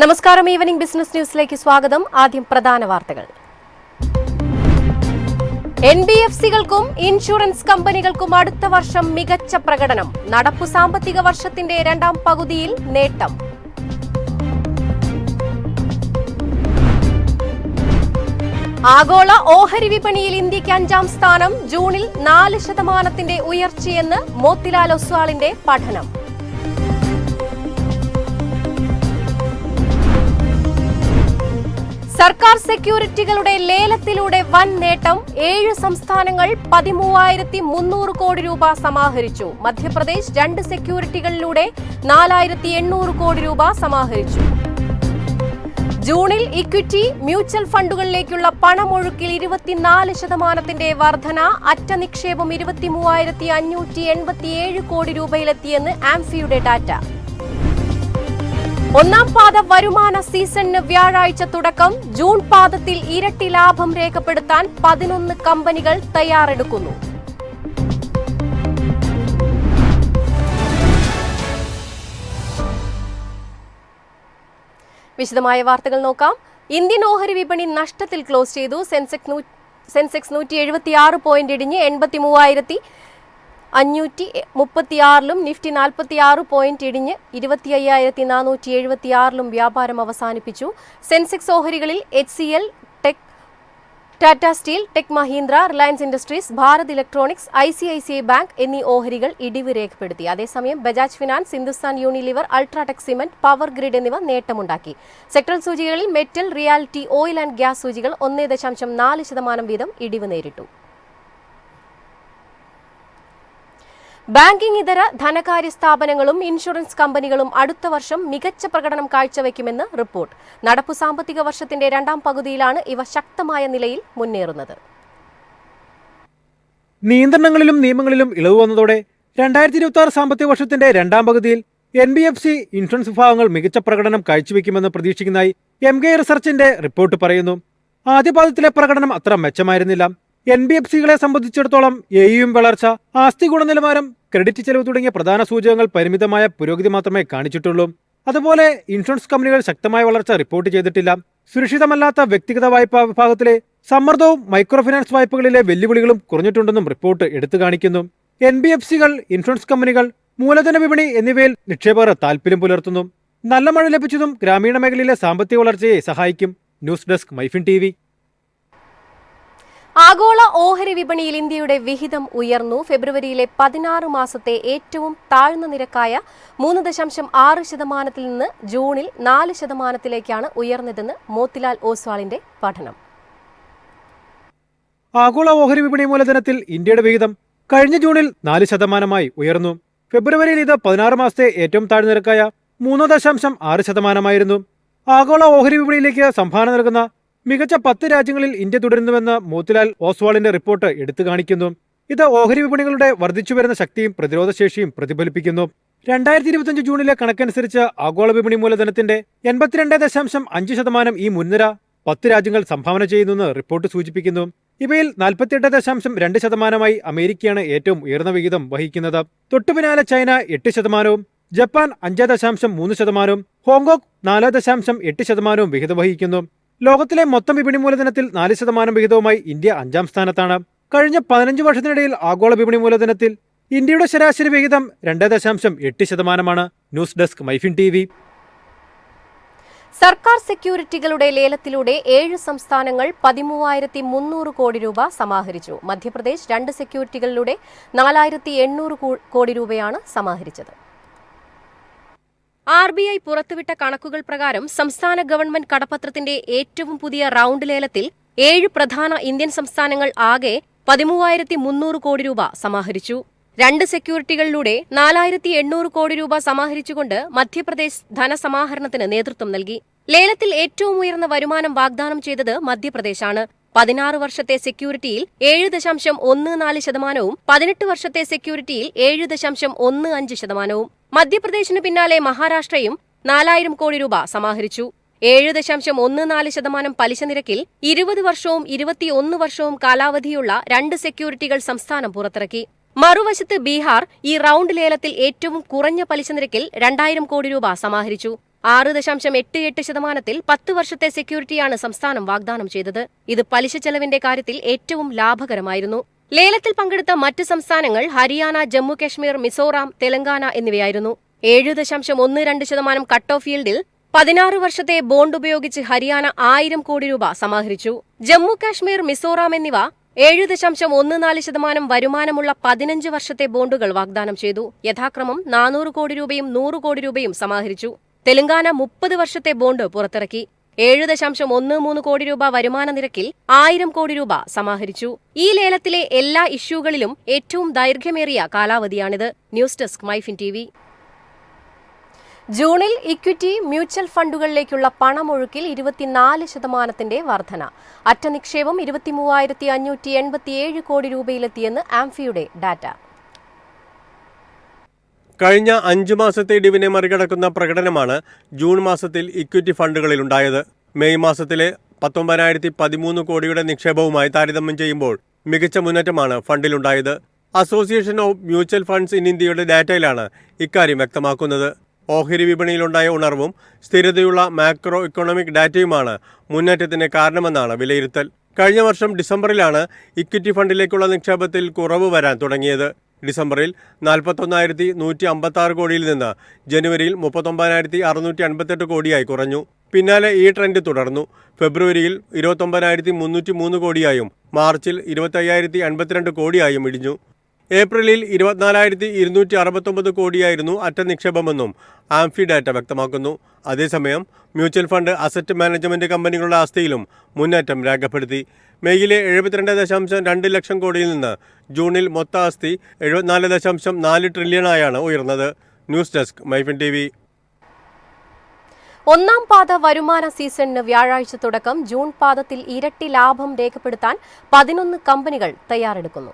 നമസ്കാരം. Evening business ന്യൂസിലേക്ക് സ്വാഗതം. ആദ്യം പ്രധാന വാർത്തകൾ. NBFC-കൾക്കും ഇൻഷുറൻസ് കമ്പനികൾക്കും അടുത്ത വർഷം മികച്ച പ്രകടനം. നടപ്പു സാമ്പത്തിക വർഷത്തിന്റെ രണ്ടാം പകുതിയിൽ നേട്ടം. ആഗോള ഓഹരി വിപണിയിൽ ഇന്ത്യയ്ക്ക് 5ാം സ്ഥാനം. ജൂണിൽ 4% ഉയർച്ചയെന്ന് മോത്തിലാൽ ഒസ്വാളിന്റെ പഠനം. സർക്കാർ സെക്യൂരിറ്റികളുടെ ലേലത്തിലൂടെ വൻ നേട്ടം. 7 സംസ്ഥാനങ്ങൾ 13,300 കോടി രൂപ സമാഹരിച്ചു. മധ്യപ്രദേശ് 2 സെക്യൂരിറ്റികളിലൂടെ 4,800 കോടി രൂപ സമാഹരിച്ചു. ജൂണിൽ ഇക്വിറ്റി മ്യൂച്വൽ ഫണ്ടുകളിലേക്കുള്ള പണമൊഴുക്കിൽ 24% വർധന. അറ്റ നിക്ഷേപം 23,587 കോടി രൂപയിലെത്തിയെന്ന് ആംഫിയുടെ ഡാറ്റ. ഒന്നാം പാദ വരുമാന സീസണിന് വ്യാഴാഴ്ച തുടക്കം. ജൂൺ പാദത്തിൽ ഇരട്ടി ലാഭം രേഖപ്പെടുത്താൻ 11 കമ്പനികൾ തയ്യാറെടുക്കുന്നു. വിശദമായ വാർത്തകൾ നോക്കാം. ഇന്ത്യൻ ഓഹരി വിപണി നഷ്ടത്തിൽ ക്ലോസ് ചെയ്തു. സെൻസെക്സ് 176 പോയിന്റ് ഇടിഞ്ഞ് 83,536 നിഫ്റ്റി 46 പോയിന്റ് ഇടിഞ്ഞ് 25,476 വ്യാപാരം അവസാനിപ്പിച്ചു. സെൻസെക്സ് ഓഹരികളിൽ HCL, Tata Steel, Tech Mahindra, Reliance Industries, Bharat Electronics, ICICI bank എന്നീ ഓഹരികൾ ഇടിവ് രേഖപ്പെടുത്തി. അതേസമയം Bajaj Finance, Hindustan Unilever, UltraTech Cement, Power Grid എന്നിവ നേട്ടമുണ്ടാക്കി. സെക്ടറൽ സൂചികകളിൽ metal, realty, oil and gas സൂചികൾ 1.4% വീതം ഇടിവ് നേരിട്ടു. ബാങ്കിംഗ് ഇതര ധനകാര്യ സ്ഥാപനങ്ങളും ഇൻഷുറൻസ് കമ്പനികളും അടുത്ത വർഷം മികച്ച പ്രകടനം കാഴ്ചവെക്കുമെന്ന് റിപ്പോർട്ട്. നടപ്പു സാമ്പത്തിക വർഷത്തിന്റെ രണ്ടാം പകുതിയിലാണ് ഇവ ശക്തമായ നിലയിൽ മുന്നേറുന്നത്. നിയന്ത്രണങ്ങളിലും നിയമങ്ങളിലും ഇളവ് വന്നതോടെ 2026 സാമ്പത്തിക വർഷത്തിന്റെ രണ്ടാം പകുതിയിൽ NBFC ഇൻഷുറൻസ് വിഭാഗങ്ങൾ മികച്ച പ്രകടനം കാഴ്ചവെക്കുമെന്ന് പ്രതീക്ഷിക്കുന്നതായി MK റിസർച്ചിന്റെ റിപ്പോർട്ട് പറയുന്നു. ആദ്യപാദത്തിലെ പ്രകടനം അത്ര മെച്ചമായിരുന്നില്ല. NBFC-കളെ സംബന്ധിച്ചിടത്തോളം AUM വളർച്ച, ആസ്തി ഗുണനിലവാരം, ക്രെഡിറ്റ് ചെലവ് തുടങ്ങിയ പ്രധാന സൂചകങ്ങൾ പരിമിതമായ പുരോഗതി മാത്രമേ കാണിച്ചിട്ടുള്ളൂ. അതുപോലെ ഇൻഷുറൻസ് കമ്പനികൾ ശക്തമായ വളർച്ച റിപ്പോർട്ട് ചെയ്തിട്ടില്ല. സുരക്ഷിതമല്ലാത്ത വ്യക്തിഗത വായ്പാ വിഭാഗത്തിലെ സമ്മർദ്ദവും മൈക്രോ ഫിനാൻസ് വായ്പകളിലെ വെല്ലുവിളികളും കുറഞ്ഞിട്ടുണ്ടെന്നും റിപ്പോർട്ട് എടുത്തു കാണിക്കുന്നു. NBFC-കൾ, ഇൻഷുറൻസ് കമ്പനികൾ, മൂലധന വിപണി എന്നിവയിൽ നിക്ഷേപകർ താൽപര്യം പുലർത്തുന്നു. നല്ല മഴ ലഭിച്ചതും ഗ്രാമീണ മേഖലയിലെ സാമ്പത്തിക വളർച്ചയെ സഹായിക്കും. News desk MyFin TV. ആഗോള ഓഹരി വിപണിയിൽ ഇന്ത്യയുടെ വിഹിതം ഉയർന്നു. ഫെബ്രുവരിയിലെ 16 മാസത്തെ ഏറ്റവും താഴ്ന്ന നിരക്കായ 3.6% നിന്ന് ജൂണിൽ 4%-ലേക്കാണ് ഉയർന്നതെന്ന് മോത്തിലാൽ ഓസ്വാളിന്റെ പഠനം. ആഗോള ഓഹരി വിപണി മൂലധനത്തിൽ ഇന്ത്യയുടെ വിഹിതം കഴിഞ്ഞ ജൂണിൽ 4%-മായി ഉയർന്നു. ഫെബ്രുവരിയിൽ ഇത് 16 മാസത്തെ ഏറ്റവും താഴ്ന്ന നിരക്കായ 3.6%-ആയിരുന്നു. ആഗോള ഓഹരി വിപണിയിലേക്ക് സംഭാവന നൽകുന്ന മികച്ച 10 രാജ്യങ്ങളിൽ ഇന്ത്യ തുടരുന്നുവെന്ന് മോത്തിലാൽ ഓസ്വാളിന്റെ റിപ്പോർട്ട് എടുത്തു കാണിക്കുന്നു. ഇത് ഓഹരി വിപണികളുടെ വർദ്ധിച്ചുവരുന്ന ശക്തിയും പ്രതിരോധശേഷിയും പ്രതിഫലിപ്പിക്കുന്നു. 2025 ജൂണിലെ കണക്കനുസരിച്ച് ആഗോള വിപണി മൂലധനത്തിന്റെ 82.5% ഈ മുൻനിര 10 രാജ്യങ്ങൾ സംഭാവന ചെയ്യുന്നുവെന്ന് റിപ്പോർട്ട് സൂചിപ്പിക്കുന്നു. ഇവയിൽ 48.2%-മായി അമേരിക്കയാണ് ഏറ്റവും ഉയർന്ന വിഹിതം വഹിക്കുന്നത്. തൊട്ടുപിന്നാലെ ചൈന 8%, ജപ്പാൻ 5.3%, ഹോങ്കോങ് 4.8% വിഹിതം വഹിക്കുന്നു. ലോകത്തിലെ മൊത്തം വിപണി മൂലധനത്തിൽ 4% വിഹിതവുമായി ഇന്ത്യ 5ാം സ്ഥാനത്താണ്. കഴിഞ്ഞ 15 വർഷത്തിനിടയിൽ ആഗോള വിപണി മൂലധനത്തിൽ ഇന്ത്യയുടെ ശരാശരി വിഹിതം 2.8%-ആണ്. News desk MyFin TV. സർക്കാർ സെക്യൂരിറ്റികളുടെ ലേലത്തിലൂടെ 7 സംസ്ഥാനങ്ങൾ 13,300 കോടി രൂപ സമാഹരിച്ചു. മധ്യപ്രദേശ് 2 സെക്യൂരിറ്റികളിലൂടെ 4,800 കോടി രൂപയാണ് സമാഹരിച്ചത്. RBI പുറത്തുവിട്ട കണക്കുകൾ പ്രകാരം സംസ്ഥാന ഗവൺമെന്റ് കടപ്പത്രത്തിന്റെ ഏറ്റവും പുതിയ റൌണ്ട് ലേലത്തിൽ 7 പ്രധാന ഇന്ത്യൻ സംസ്ഥാനങ്ങൾ ആകെ 13,300 കോടി രൂപ സമാഹരിച്ചു. 2 സെക്യൂരിറ്റികളിലൂടെ 4,800 കോടി രൂപ സമാഹരിച്ചുകൊണ്ട് മധ്യപ്രദേശ് ധനസമാഹരണത്തിന് നേതൃത്വം നൽകി. ലേലത്തിൽ ഏറ്റവും ഉയർന്ന വരുമാനം വാഗ്ദാനം ചെയ്തത് മധ്യപ്രദേശാണ്. 16 വർഷത്തെ സെക്യൂരിറ്റിയിൽ 7.14%, 18 വർഷത്തെ സെക്യൂരിറ്റിയിൽ 7.15%. മധ്യപ്രദേശിന് പിന്നാലെ മഹാരാഷ്ട്രയും 4,000 കോടി രൂപ സമാഹരിച്ചു. 7.14% പലിശ നിരക്കിൽ 20 വർഷവും 21 വർഷവും കാലാവധിയുള്ള 2 സെക്യൂരിറ്റികൾ സംസ്ഥാനം പുറത്തിറക്കി. മറുവശത്ത് ബീഹാർ ഈ റൌണ്ട് ലേലത്തിൽ ഏറ്റവും കുറഞ്ഞ പലിശ നിരക്കിൽ 2,000 കോടി രൂപ സമാഹരിച്ചു. 6.88% 10 വർഷത്തെ സെക്യൂരിറ്റിയാണ് സംസ്ഥാനം വാഗ്ദാനം ചെയ്തത്. ഇത് പലിശ ചെലവിന്റെ കാര്യത്തിൽ ഏറ്റവും ലാഭകരമായിരുന്നു. ലേലത്തിൽ പങ്കെടുത്ത മറ്റ് സംസ്ഥാനങ്ങൾ ഹരിയാന, ജമ്മു കശ്മീർ, മിസോറാം, തെലങ്കാന എന്നിവയായിരുന്നു. 7.12% കട്ട് ഓഫ് ഫീൽഡിൽ 16 വർഷത്തെ ബോണ്ട് ഉപയോഗിച്ച് ഹരിയാന 1000 കോടി രൂപ സമാഹരിച്ചു. ജമ്മു കാശ്മീർ, മിസോറാം എന്നിവ 7.14% വരുമാനമുള്ള 15 വർഷത്തെ ബോണ്ടുകൾ വാഗ്ദാനം ചെയ്തു. യഥാക്രമം 400 കോടി രൂപയും 100 കോടി രൂപയും സമാഹരിച്ചു. തെലങ്കാന 30 വർഷത്തെ ബോണ്ട് പുറത്തിറക്കി. 7.13 കോടി രൂപ വരുമാന നിരക്കിൽ 1000 കോടി രൂപ സമാഹരിച്ചു. ഈ ലേലത്തിലെ എല്ലാ ഇഷ്യൂകളിലും ഏറ്റവും ദൈർഘ്യമേറിയ കാലാവധിയാണിത്. News desk MyFin TV. ജൂണിൽ ഇക്വിറ്റി മ്യൂച്വൽ ഫണ്ടുകളിലേക്കുള്ള പണമൊഴുക്കിൽ 24% വർധന. അറ്റ നിക്ഷേപം 23,587 കോടി രൂപയിലെത്തിയെന്ന് ആംഫിയുടെ ഡാറ്റ. കഴിഞ്ഞ 5 മാസത്തെ ഇടിവിനെ മറികടക്കുന്ന പ്രകടനമാണ് ജൂൺ മാസത്തിൽ ഇക്വിറ്റി ഫണ്ടുകളിലുണ്ടായത്. മെയ് മാസത്തിലെ 19,013 കോടിയുടെ നിക്ഷേപവുമായി താരതമ്യം ചെയ്യുമ്പോൾ മികച്ച മുന്നേറ്റമാണ് ഫണ്ടിലുണ്ടായത്. Association of mutual funds in ഇന്ത്യയുടെ ഡാറ്റയിലാണ് ഇക്കാര്യം വ്യക്തമാക്കുന്നത്. ഓഹരി വിപണിയിലുണ്ടായ ഉണർവും സ്ഥിരതയുള്ള മാക്രോ ഇക്കണോമിക് ഡാറ്റയുമാണ് മുന്നേറ്റത്തിന് കാരണമെന്നാണ് വിലയിരുത്തൽ. കഴിഞ്ഞ വർഷം ഡിസംബറിലാണ് ഇക്വിറ്റി ഫണ്ടിലേക്കുള്ള നിക്ഷേപത്തിൽ കുറവ് വരാൻ തുടങ്ങിയത്. ഡിസംബറിൽ 41,156 കോടിയിൽ നിന്ന് ജനുവരിയിൽ 39,658 കോടിയായി കുറഞ്ഞു. പിന്നാലെ ഈ ട്രെൻഡ് തുടർന്നു. ഫെബ്രുവരിയിൽ 29,303 കോടിയായും മാർച്ചിൽ 25,082 കോടിയായും ഇടിഞ്ഞു. ഏപ്രിലിൽ 24,269 കോടിയായിരുന്നു അറ്റ നിക്ഷേപമെന്നും ആംഫി ഡാറ്റ വ്യക്തമാക്കുന്നു. അതേസമയം മ്യൂച്വൽ ഫണ്ട് അസറ്റ് മാനേജ്മെന്റ് കമ്പനികളുടെ ആസ്തിയിലും മുന്നേറ്റം രേഖപ്പെടുത്തി. മെയ്യിലെ 72.2 ലക്ഷം കോടിയിൽ നിന്ന് ജൂണിൽ മൊത്ത ആസ്തി 74.4 ട്രില്യണായാണ് ഉയർന്നത്. News desk MyFin TV. ഒന്നാം പാദ വരുമാന സീസണിന് വ്യാഴാഴ്ച തുടക്കം. ജൂൺ പാദത്തിൽ ഇരട്ടി ലാഭം രേഖപ്പെടുത്താൻ 11 കമ്പനികൾ തയ്യാറെടുക്കുന്നു.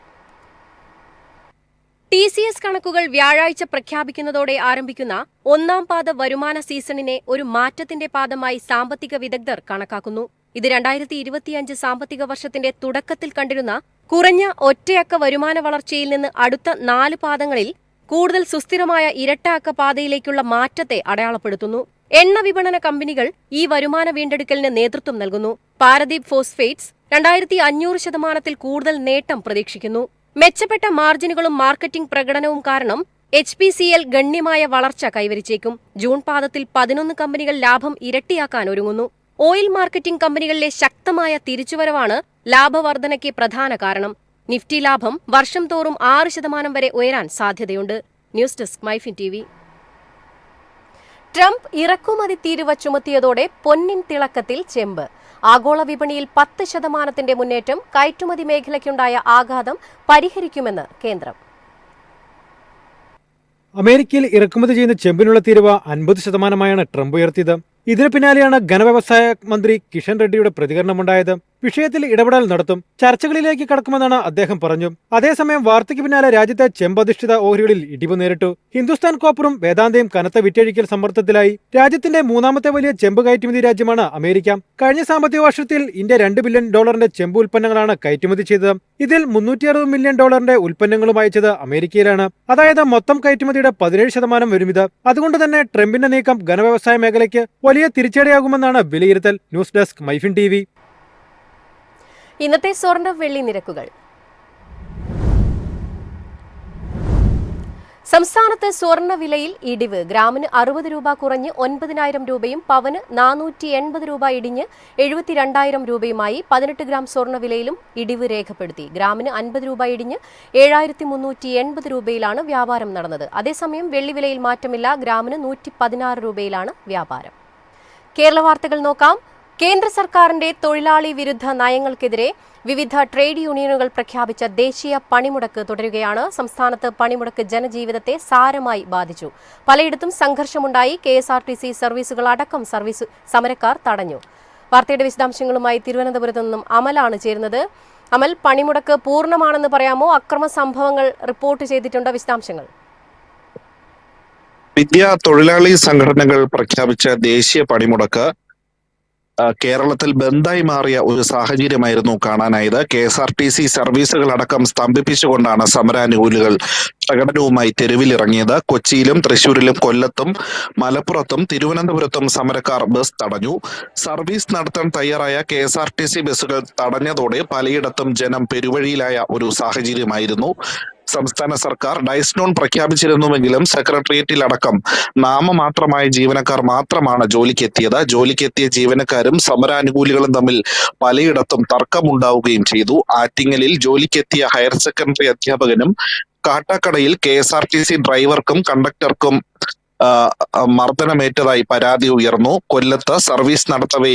TCS കണക്കുകൾ വ്യാഴാഴ്ച പ്രഖ്യാപിക്കുന്നതോടെ ആരംഭിക്കുന്ന ഒന്നാം പാദ വരുമാന സീസണിനെ ഒരു മാറ്റത്തിന്റെ പാദമായി സാമ്പത്തിക വിദഗ്ധർ കണക്കാക്കുന്നു. ഇത് 2025 സാമ്പത്തിക വർഷത്തിന്റെ തുടക്കത്തിൽ കണ്ടിരുന്ന കുറഞ്ഞ ഒറ്റയക്ക വരുമാന വളർച്ചയിൽ നിന്ന് അടുത്ത 4 പാദങ്ങളിൽ കൂടുതൽ സുസ്ഥിരമായ ഇരട്ട അക്ക പാതയിലേക്കുള്ള മാറ്റത്തെ അടയാളപ്പെടുത്തുന്നു. എണ്ണ വിപണന കമ്പനികൾ ഈ വരുമാന വീണ്ടെടുക്കലിന് നേതൃത്വം നൽകുന്നു. പാരദീപ് ഫോസ്ഫേറ്റ്സ് 2500% കൂടുതൽ നേട്ടം പ്രതീക്ഷിക്കുന്നു. മെച്ചപ്പെട്ട മാർജിനുകളും മാർക്കറ്റിംഗ് പ്രകടനവും കാരണം HPCL ഗണ്യമായ വളർച്ച കൈവരിച്ചേക്കും. ജൂൺ പാദത്തിൽ 11 കമ്പനികൾ ലാഭം ഇരട്ടിയാക്കാൻ ഒരുങ്ങുന്നു. ഓയിൽ മാർക്കറ്റിംഗ് കമ്പനികളിലെ ശക്തമായ തിരിച്ചുവരവാണ് ലാഭവർധനയ്ക്ക് പ്രധാന കാരണം. നിഫ്റ്റി ലാഭം വർഷം തോറും 6% വരെ ഉയരാൻ സാധ്യതയുണ്ട്. News desk MyFin TV. Trump ഇറക്കുമതി തീരുവ ചുമത്തിയതോടെ പൊന്നിൻ തിളക്കത്തിൽ ചെമ്പ്. ആഗോള വിപണിയിൽ 10% മുന്നേറ്റം. കയറ്റുമതി മേഖലയ്ക്കുണ്ടായ ആഘാതം പരിഹരിക്കുമെന്ന് കേന്ദ്രം. അമേരിക്കയിൽ ഇറക്കുമതി ചെയ്യുന്ന ചെമ്പിനുള്ള തീരുവ 50%മായാണ് ട്രംപ് ഉയർത്തിയത്. ഇതിനു പിന്നാലെയാണ് ഘനവ്യവസായ മന്ത്രി കിഷൻ റെഡ്ഡിയുടെ പ്രതികരണമുണ്ടായത്. വിഷയത്തിൽ ഇടപെടൽ നടത്തും, ചർച്ചകളിലേക്ക് കടക്കുമെന്നാണ് അദ്ദേഹം പറഞ്ഞു. അതേസമയം വാർത്തയ്ക്ക് പിന്നാലെ രാജ്യത്തെ ചെമ്പധിഷ്ഠിത ഓഹരികളിൽ ഇടിവ് നേരിട്ടു. ഹിന്ദുസ്ഥാൻ കോപ്പറും വേദാന്തയും കനത്ത വിറ്റഴിക്കൽ സമ്മർദ്ദത്തിലായി. രാജ്യത്തിന്റെ 3ാമത്തെ വലിയ ചെമ്പ് കയറ്റുമതി രാജ്യമാണ് അമേരിക്ക. കഴിഞ്ഞ സാമ്പത്തിക വർഷത്തിൽ ഇന്ത്യ $2 ബില്യൺ ചെമ്പ് ഉൽപ്പന്നങ്ങളാണ് കയറ്റുമതി ചെയ്തത്. ഇതിൽ $360 മില്യൺ ഉൽപ്പന്നങ്ങളും അയച്ചത് അമേരിക്കയിലാണ്. അതായത് മൊത്തം കയറ്റുമതിയുടെ 17% വരുമിത്. അതുകൊണ്ട് തന്നെ ട്രംപിന്റെ നീക്കം ഘനവ്യവസായ മേഖലയ്ക്ക് വലിയ തിരിച്ചടിയാകുമെന്നാണ് വിലയിരുത്തൽ. News desk MyFin TV. ഇന്നത്തെ സ്വർണ്ണ വെള്ളി നിരക്കുകൾ. സംസ്ഥാനത്ത് സ്വർണ്ണ വിലയിൽ ഇടിവ്. ഗ്രാമിന് 60 രൂപ കുറഞ്ഞ് 9,000 രൂപയും പവന് 480 രൂപ ഇടിഞ്ഞ് 72,000 രൂപയുമായി. 18 ഗ്രാം സ്വർണ്ണ വിലയിലും ഇടിവ് രേഖപ്പെടുത്തി. ഗ്രാമിന് 50 രൂപ ഇടിഞ്ഞ് 7,380 രൂപയിലാണ് വ്യാപാരം നടന്നത്. അതേസമയം വെള്ളി വിലയിൽ മാറ്റമില്ല. ഗ്രാമിന് 116 രൂപയിലാണ് വ്യാപാരം. കേരള വാർത്തകൾ നോക്കാം. കേന്ദ്ര സർക്കാരിന്റെ തൊഴിലാളി വിരുദ്ധ നയങ്ങൾക്കെതിരെ വിവിധ ട്രേഡ് യൂണിയനുകൾ പ്രഖ്യാപിച്ച ദേശീയ പണിമുടക്ക് തുടരുകയാണ്. സംസ്ഥാനത്ത് പണിമുടക്ക് ജനജീവിതത്തെ സാരമായി ബാധിച്ചു. പലയിടത്തും സംഘർഷമുണ്ടായി. KSRTC സർവീസുകൾ അടക്കം സമരക്കാർ തടഞ്ഞു. വാർത്തയുടെ വിശദാംശങ്ങളുമായി തിരുവനന്തപുരത്ത് നിന്നും അമലാണ് ചേരുന്നത്. അമൽ, പണിമുടക്ക് പൂർണ്ണമാണെന്ന് പറയാമോ? അക്രമ സംഭവങ്ങൾ റിപ്പോർട്ട് ചെയ്തിട്ടുണ്ട്. വിശദാംശങ്ങൾ. തൊഴിലാളി സംഘടനകൾ പ്രഖ്യാപിച്ച ദേശീയ പണിമുടക്ക് കേരളത്തിൽ ബന്ദായി മാറിയ ഒരു സാഹചര്യമായിരുന്നു കാണാനായത്. KSRTC സർവീസുകളടക്കം സ്തംഭിപ്പിച്ചുകൊണ്ടാണ് സമരാനുകൂലികൾ പ്രകടനവുമായി തെരുവിലിറങ്ങിയത്. കൊച്ചിയിലും തൃശൂരിലും കൊല്ലത്തും മലപ്പുറത്തും തിരുവനന്തപുരത്തും സമരക്കാർ ബസ് തടഞ്ഞു. സർവീസ് നടത്താൻ തയ്യാറായ KSRTC ബസ്സുകൾ തടഞ്ഞതോടെ പലയിടത്തും ജനം പെരുവഴിയിലായ ഒരു സാഹചര്യമായിരുന്നു. സംസ്ഥാന സർക്കാർ ഡൈസ്നോൺ പ്രഖ്യാപിച്ചിരുന്നുവെങ്കിലും സെക്രട്ടേറിയറ്റിലടക്കം നാമമാത്രമായ ജീവനക്കാർ മാത്രമാണ് ജോലിക്കെത്തിയത്. ജോലിക്കെത്തിയ ജീവനക്കാരും സമരാനുകൂലികളും തമ്മിൽ പലയിടത്തും തർക്കമുണ്ടാവുകയും ചെയ്തു. ആറ്റിങ്ങലിൽ ജോലിക്കെത്തിയ ഹയർ സെക്കൻഡറി അധ്യാപകനും കാട്ടാക്കടയിൽ KSRTC ഡ്രൈവർക്കും കണ്ടക്ടർക്കും മർദ്ദനമേറ്റതായി പരാതി ഉയർന്നു. കൊല്ലത്ത് സർവീസ് നടത്തവേ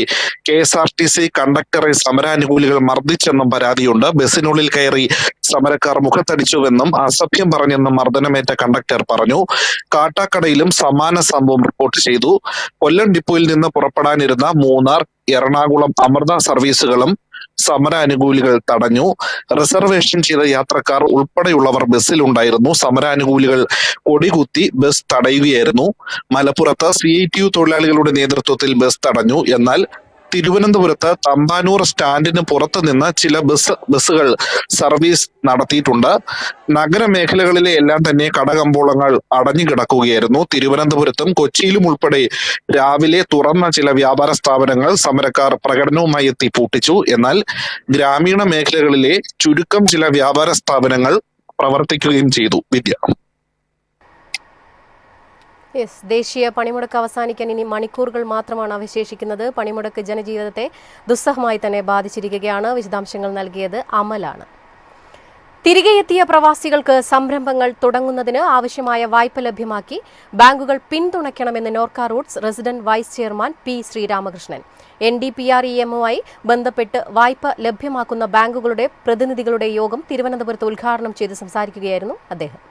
KSRTC കണ്ടക്ടറെ സമരാനുകൂലികൾ മർദ്ദിച്ചെന്നും പരാതിയുണ്ട്. ബസ്സിനുള്ളിൽ കയറി സമരക്കാർ മുഖത്തടിച്ചുവെന്നും അസഭ്യം പറഞ്ഞെന്നും മർദ്ദനമേറ്റ കണ്ടക്ടർ പറഞ്ഞു. കാട്ടാക്കടയിലും സമാന സംഭവം റിപ്പോർട്ട് ചെയ്തു. കൊല്ലം ഡിപ്പോയിൽ നിന്ന് പുറപ്പെടാനിരുന്ന മൂന്നാർ, എറണാകുളം അമൃത സർവീസുകളും സമരാനുകൂലികൾ തടഞ്ഞു. റിസർവേഷൻ ചെയ്ത യാത്രക്കാർ ഉൾപ്പെടെയുള്ളവർ ബസ്സിലുണ്ടായിരുന്നു. സമരാനുകൂലികൾ കൊടികുത്തി ബസ് തടയുകയായിരുന്നു. മലപ്പുറത്ത് CITU തൊഴിലാളികളുടെ നേതൃത്വത്തിൽ ബസ് തടഞ്ഞു. എന്നാൽ തിരുവനന്തപുരത്ത് തമ്പാനൂർ സ്റ്റാൻഡിന് പുറത്തു നിന്ന് ചില ബസ്സുകൾ സർവീസ് നടത്തിയിട്ടുണ്ട്. നഗരമേഖലകളിലെ എല്ലാം തന്നെ കടകമ്പോളങ്ങൾ അടഞ്ഞുകിടക്കുകയായിരുന്നു. തിരുവനന്തപുരത്തും കൊച്ചിയിലും ഉൾപ്പെടെ രാവിലെ തുറന്ന ചില വ്യാപാര സ്ഥാപനങ്ങൾ സമരക്കാർ പ്രകടനവുമായി എത്തി പൂട്ടിച്ചു. എന്നാൽ ഗ്രാമീണ മേഖലകളിലെ ചുരുക്കം ചില വ്യാപാര സ്ഥാപനങ്ങൾ പ്രവർത്തിക്കുകയും ചെയ്തു. വിദ്യ. ദേശീയ പണിമുടക്ക് അവസാനിക്കാൻ ഇനി മണിക്കൂറുകൾ മാത്രമാണ് അവശേഷിക്കുന്നത്. പണിമുടക്ക് ജനജീവിതത്തെ ദുസ്സഹമായി തന്നെ ബാധിച്ചിരിക്കുകയാണ്. വിശദാംശങ്ങൾ നൽകിയത് അമലാണ്. തിരികെ എത്തിയ പ്രവാസികൾക്ക് സംരംഭങ്ങൾ തുടങ്ങുന്നതിന് ആവശ്യമായ വായ്പ ലഭ്യമാക്കി ബാങ്കുകൾ പിന്തുണയ്ക്കണമെന്ന് Norka Roots resident vice chairman P. Sreeramakrishnan. NDPREMുമായി ബന്ധപ്പെട്ട് വായ്പ ലഭ്യമാക്കുന്ന ബാങ്കുകളുടെ പ്രതിനിധികളുടെ യോഗം തിരുവനന്തപുരത്ത് ഉദ്ഘാടനം ചെയ്ത് സംസാരിക്കുകയായിരുന്നു അദ്ദേഹം.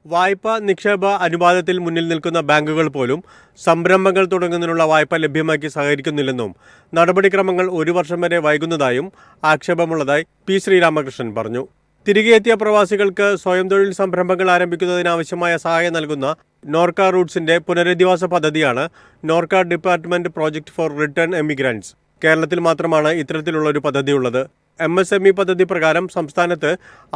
വായ്പ നിക്ഷേപ അനുപാതത്തിൽ മുന്നിൽ നിൽക്കുന്ന ബാങ്കുകൾ പോലും സംരംഭങ്ങൾ തുടങ്ങുന്നതിനുള്ള വായ്പ ലഭ്യമാക്കി സഹകരിക്കുന്നില്ലെന്നും നടപടിക്രമങ്ങൾ 1 വർഷം വരെ വൈകുന്നതായും ആക്ഷേപമുള്ളതായി P. ശ്രീരാമകൃഷ്ണൻ പറഞ്ഞു. തിരികെ എത്തിയ പ്രവാസികൾക്ക് സ്വയം തൊഴിൽ സംരംഭങ്ങൾ ആരംഭിക്കുന്നതിനാവശ്യമായ സഹായം നൽകുന്ന നോർക്ക റൂട്ട്സിന്റെ പുനരധിവാസ പദ്ധതിയാണ് Norka department project four return emigrants. കേരളത്തിൽ മാത്രമാണ് ഇത്തരത്തിലുള്ള ഒരു പദ്ധതിയുള്ളത്. MSME പദ്ധതി പ്രകാരം സംസ്ഥാനത്ത്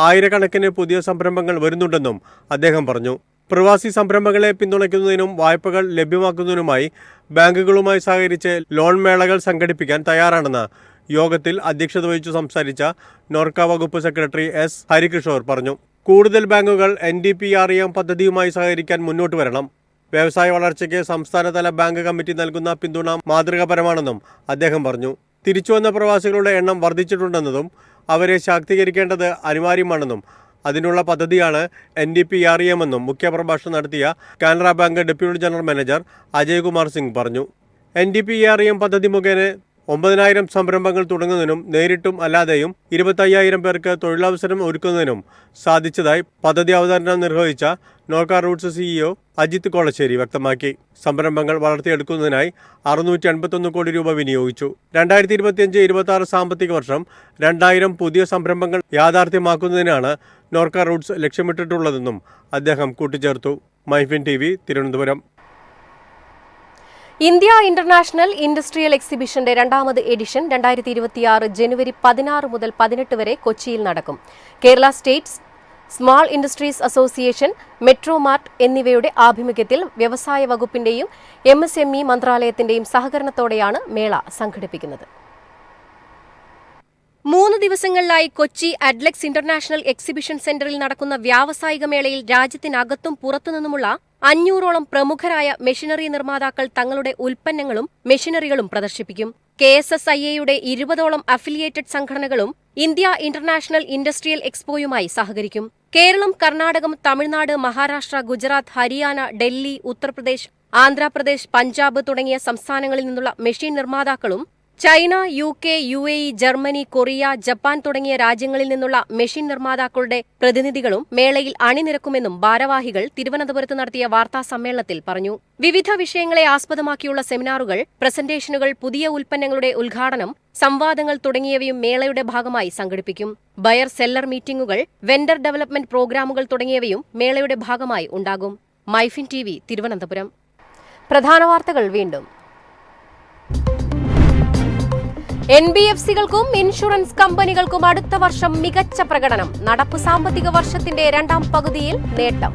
ആയിരക്കണക്കിന് പുതിയ സംരംഭങ്ങൾ വരുന്നുണ്ടെന്നും അദ്ദേഹം പറഞ്ഞു. പ്രവാസി സംരംഭങ്ങളെ പിന്തുണയ്ക്കുന്നതിനും വായ്പകൾ ലഭ്യമാക്കുന്നതിനുമായി ബാങ്കുകളുമായി സഹകരിച്ച് ലോൺ മേളകൾ സംഘടിപ്പിക്കാൻ തയ്യാറാണെന്ന് യോഗത്തിൽ അധ്യക്ഷത വഹിച്ചു സംസാരിച്ച നോർക്ക വകുപ്പ് സെക്രട്ടറി S. ഹരികിഷോർ പറഞ്ഞു. കൂടുതൽ ബാങ്കുകൾ NDPREM പദ്ധതിയുമായി സഹകരിക്കാൻ മുന്നോട്ട് വരണം. വ്യവസായ വളർച്ചയ്ക്ക് സംസ്ഥാനതല ബാങ്ക് കമ്മിറ്റി നൽകുന്ന പിന്തുണ മാതൃകാപരമാണെന്നും അദ്ദേഹം പറഞ്ഞു. തിരിച്ചുവന്ന പ്രവാസികളുടെ എണ്ണം വർദ്ധിച്ചിട്ടുണ്ടെന്നതും അവരെ ശാക്തീകരിക്കേണ്ടത് അനിവാര്യമാണെന്നും അതിനുള്ള പദ്ധതിയാണ് NDPREM എന്നും മുഖ്യപ്രഭാഷണം നടത്തിയ Canara bank deputy general manager Ajay Kumar Singh പറഞ്ഞു. NDPREM പദ്ധതി മുഖേന 9,000 സംരംഭങ്ങൾ തുടങ്ങുന്നതിനും നേരിട്ടും അല്ലാതെയും 25,000 പേർക്ക് തൊഴിലവസരം ഒരുക്കുന്നതിനും സാധിച്ചതായി പദ്ധതി അവതരണം നിർവഹിച്ച നോർക്ക റൂട്ട്സ് CEO അജിത് കോളശ്ശേരി വ്യക്തമാക്കി. സംരംഭങ്ങൾ വളർത്തിയെടുക്കുന്നതിനായി 651 കോടി രൂപ വിനിയോഗിച്ചു. 2025-26 സാമ്പത്തിക വർഷം 2000 പുതിയ സംരംഭങ്ങൾ യാഥാർത്ഥ്യമാക്കുന്നതിനാണ് നോർക്ക റൂട്ട്സ് ലക്ഷ്യമിട്ടിട്ടുള്ളതെന്നും അദ്ദേഹം കൂട്ടിച്ചേർത്തു. MyFin TV Thiruvananthapuram. India international industrial എക്സിബിഷന്റെ 2ാമത് എഡിഷൻ 2026 ജനുവരി 16 മുതൽ 18 വരെ കൊച്ചിയിൽ നടക്കും. Kerala state small industries association, Metromart എന്നിവയുടെ ആഭിമുഖ്യത്തിൽ വ്യവസായ വകുപ്പിന്റെയും MSME മന്ത്രാലയത്തിന്റെയും സഹകരണത്തോടെയാണ് മേള സംഘടിപ്പിക്കുന്നത്. 3 ദിവസങ്ങളിലായി കൊച്ചി അഡ്ലെക്സ് ഇന്റർനാഷണൽ എക്സിബിഷൻ സെന്ററിൽ നടക്കുന്ന വ്യാവസായിക മേളയിൽ രാജ്യത്തിനകത്തും പുറത്തുനിന്നുമുള്ള 500ഓളം പ്രമുഖരായ മെഷീനറി നിർമ്മാതാക്കൾ തങ്ങളുടെ ഉൽപ്പന്നങ്ങളും മെഷീനറികളും പ്രദർശിപ്പിക്കും. KSSIA-യുടെ 20ഓളം അഫിലിയേറ്റഡ് സംഘടനകളും ഇന്ത്യ ഇന്റർനാഷണൽ ഇൻഡസ്ട്രിയൽ എക്സ്പോയുമായി സഹകരിക്കും. കേരളം, കർണാടകം, തമിഴ്നാട്, മഹാരാഷ്ട്ര, ഗുജറാത്ത്, ഹരിയാന, ഡൽഹി, ഉത്തർപ്രദേശ്, ആന്ധ്രാപ്രദേശ്, പഞ്ചാബ് തുടങ്ങിയ സംസ്ഥാനങ്ങളിൽ നിന്നുള്ള മെഷീൻ നിർമ്മാതാക്കളും China, UK, UAE, Germany, Korea, Japan തുടങ്ങിയ രാജ്യങ്ങളിൽ നിന്നുള്ള മെഷീൻ നിർമ്മാതാക്കളുടെ പ്രതിനിധികളും മേളയിൽ അണിനിരക്കുമെന്നും ഭാരവാഹികൾ തിരുവനന്തപുരത്ത് നടത്തിയ വാർത്താ സമ്മേളനത്തിൽ പറഞ്ഞു. വിവിധ വിഷയങ്ങളെ ആസ്പദമാക്കിയുള്ള സെമിനാറുകൾ, പ്രസന്റേഷനുകൾ, പുതിയ ഉൽപ്പന്നങ്ങളുടെ ഉദ്ഘാടനം, സംവാദങ്ങൾ തുടങ്ങിയവയും മേളയുടെ ഭാഗമായി സംഘടിപ്പിക്കും. ബയർ സെല്ലർ മീറ്റിംഗുകൾ, വെണ്ടർ ഡെവലപ്മെന്റ് പ്രോഗ്രാമുകൾ തുടങ്ങിയവയും മേളയുടെ ഭാഗമായി ഉണ്ടാകും. മൈഫിൻ TV തിരുവനന്തപുരം. പ്രധാന വാർത്തകൾ വീണ്ടും. NBFC-കൾക്കും ഇൻഷുറൻസ് കമ്പനികൾക്കും അടുത്ത വർഷം മികച്ച പ്രകടനം. നടപ്പ് സാമ്പത്തിക വർഷത്തിന്റെ രണ്ടാം പകുതിയിൽ നേട്ടം.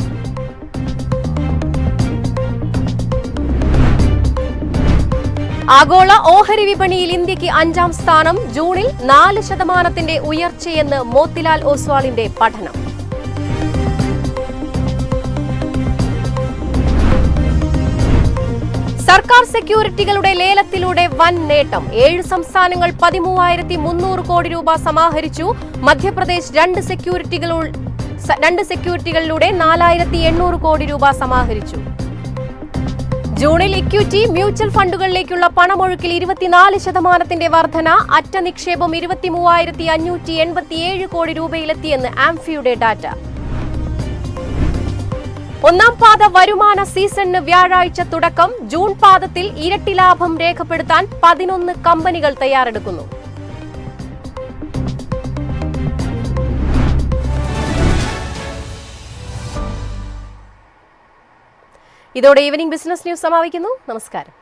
ആഗോള ഓഹരി വിപണിയിൽ ഇന്ത്യക്ക് 5ാം സ്ഥാനം. ജൂണിൽ 4% ഉയർച്ചയെന്ന് മോത്തിലാൽ ഓസ്വാളിന്റെ പഠനം. സർക്കാർ സെക്യൂരിറ്റികളുടെ ലേലത്തിലൂടെ വൻ നേട്ടം. 7 സംസ്ഥാനങ്ങൾ 13,300 കോടി രൂപ സമാഹരിച്ചു. മധ്യപ്രദേശ് രണ്ട് സെക്യൂരിറ്റികളിലൂടെ 4,800 കോടി രൂപ സമാഹരിച്ചു. ജൂണിൽ ഇക്വിറ്റി മ്യൂച്വൽ ഫണ്ടുകളിലേക്കുള്ള പണമൊഴുക്കിൽ 24% വർധന. അറ്റ നിക്ഷേപം 23,587 കോടി രൂപയിലെത്തിയെന്ന് ആംഫിയുടെ ഡാറ്റ. ഒന്നാം പാദ വരുമാന സീസണിന് വ്യാഴാഴ്ച തുടക്കം. ജൂൺ പാദത്തിൽ ഇരട്ടി ലാഭം രേഖപ്പെടുത്താൻ 11 കമ്പനികൾ തയ്യാറെടുക്കുന്നു. ഇതോടെ ഈവനിംഗ് ബിസിനസ് ന്യൂസ് സമാപിക്കുന്നു. നമസ്കാരം.